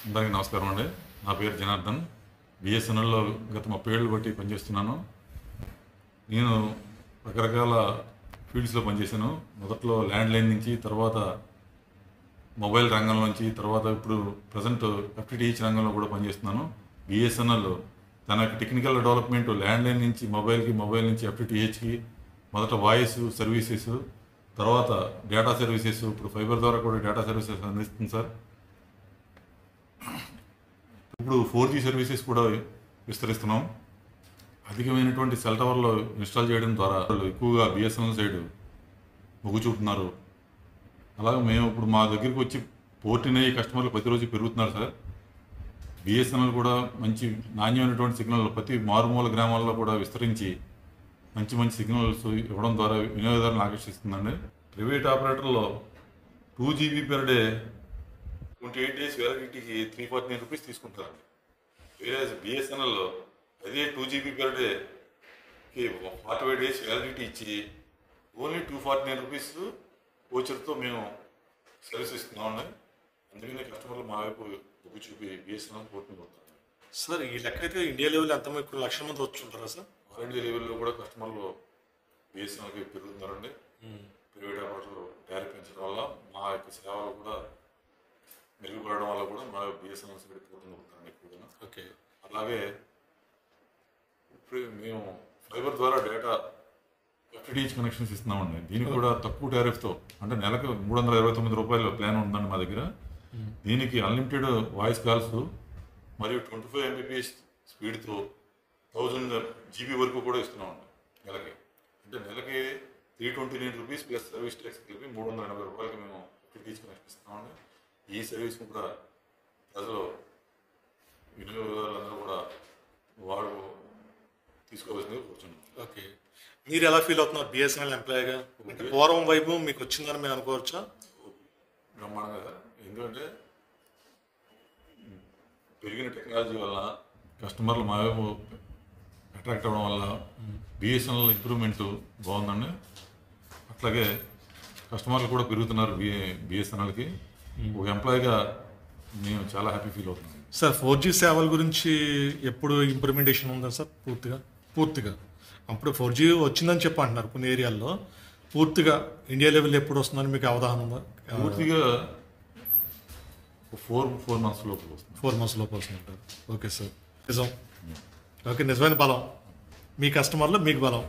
అందరికీ నమస్కారం అండి. నా పేరు జనార్దన్. బిఎస్ఎన్ఎల్లో గత 30 ఏళ్ళు బట్టి పనిచేస్తున్నాను. నేను రకరకాల ఫీల్డ్స్లో పనిచేశాను. మొదట్లో ల్యాండ్లైన్ నుంచి, తర్వాత మొబైల్ రంగం నుంచి, తర్వాత ఇప్పుడు ప్రజెంట్ ఎఫ్టిటిహెచ్ రంగంలో కూడా పనిచేస్తున్నాను. బిఎస్ఎన్ఎల్ తన టెక్నికల్ డెవలప్మెంట్ ల్యాండ్లైన్ నుంచి మొబైల్కి, మొబైల్ నుంచి ఎఫ్టిటిహెచ్కి మొదట వాయిస్ సర్వీసెస్, తర్వాత డేటా సర్వీసెస్, ఇప్పుడు ఫైబర్ ద్వారా కూడా డేటా సర్వీసెస్ అందిస్తుంది సార్. ఇప్పుడు 4G సర్వీసెస్ కూడా విస్తరిస్తున్నాం. అధికమైనటువంటి సెల్ టవర్లో ఇన్స్టాల్ చేయడం ద్వారా ఎక్కువగా బిఎస్ఎన్ఎల్ సైడ్ మొగ్గు చూపుతున్నారు. అలాగే మేము ఇప్పుడు మా దగ్గరికి వచ్చి పోర్టిన్ అయ్యే కస్టమర్లు ప్రతిరోజు పెరుగుతున్నారు సార్. బిఎస్ఎన్ఎల్ కూడా మంచి నాణ్యమైనటువంటి సిగ్నల్ ప్రతి మారుమూల గ్రామాల్లో కూడా విస్తరించి మంచి మంచి సిగ్నల్స్ ఇవ్వడం ద్వారా వినియోగదారులను ఆకర్షిస్తుందండి. ప్రైవేట్ ఆపరేటర్లో 2GB per day 28 days వ్యాలిడిటీకి 349 రూపీస్ తీసుకుంటారండి. వేరే బిఎస్ఎన్ఎల్లో అదే 2GB per dayకి 45 days వ్యాలిడిటీ ఇచ్చి ఓన్లీ 249 రూపీస్ ఓచర్తో మేము సర్వీస్ ఇస్తున్నామండి. అందుకనే కస్టమర్లు మా వైపు బుక్ చూపి బిఎస్ఎన్ఎల్ పోర్టింగ్ అవుతారు సార్. ఈ లెక్క అయితే ఇండియా లెవెల్ ఎంత మీకు లక్షల మంది వచ్చి ఉంటారా సార్? ఆల్ ఇండియా లెవెల్లో కూడా కస్టమర్లు బిఎస్ఎన్ఎల్కి పెరుగుతున్నారండి. ప్రైవేట్ ఆపరేటర్లు టారిఫ్ పెంచడం వల్ల మా యొక్క సేవలు కూడా మెరుగుపడడం వల్ల కూడా మా బిఎస్ఎన్ఎల్ సైడ్ పోర్టింగ్ అవుతారండి ఎక్కువగా. ఓకే. అలాగే ఇప్పుడు మేము ఫైబర్ ద్వారా డేటా ఎఫ్టిటిహెచ్ కనెక్షన్స్ ఇస్తున్నామండి. దీనికి కూడా తక్కువ టారిఫ్తో, అంటే నెలకు 329 రూపాయల ప్లాన్ ఉందండి మా దగ్గర. దీనికి అన్లిమిటెడ్ వాయిస్ కాల్స్ మరియు 25 Mbps స్పీడ్తో 1000 GB వరకు కూడా ఇస్తున్నామండి నెలకి. అంటే నెలకి 329 రూపీస్ ప్లస్ సర్వీస్ ట్యాక్స్ కలిపి 380 రూపాయలకి మేము ఎఫ్టిటిహెచ్ కనెక్షన్ ఇస్తున్నామండి. ఈ సర్వీస్ని కూడా ప్రజలు వినియోగదారులందరూ కూడా వాడు తీసుకోవాల్సిందిగా కూర్చున్నాం. ఓకే. మీరు ఎలా ఫీల్ అవుతున్నారు బిఎస్ఎన్ఎల్ ఎంప్లాయీగా? అంటే పూర్వం వైపు మీకు వచ్చిందని మేము అనుకోవచ్చా? బ్రహ్మాండంగా సార్. ఎందుకంటే పెరిగిన టెక్నాలజీ వల్ల కస్టమర్లు మా వైపు అట్రాక్ట్ అవ్వడం వల్ల బిఎస్ఎన్ఎల్ ఇంప్రూవ్మెంట్ బాగుందండి. అట్లాగే కస్టమర్లు కూడా పెరుగుతున్నారు బిఎస్ఎన్ఎల్కి. ఒక ఎంప్లాయీగా మేము చాలా హ్యాపీ ఫీల్ అవుతున్నాం సార్. 4G సేవల గురించి ఎప్పుడు ఇంప్లిమెంటేషన్ ఉందా సార్? పూర్తిగా అప్పుడు 4G వచ్చిందని చెప్పి అంటున్నారు కొన్ని ఏరియాల్లో. పూర్తిగా ఇండియా లెవెల్ ఎప్పుడు వస్తుందని మీకు అవగాహన ఉందా? పూర్తిగా 4 months లోపల వస్తుంది. 4 months లోపు వస్తుందంటారు. Okay sir. నిజం. ఓకే, నిజమైన బలం మీ కస్టమర్లో మీకు బలం.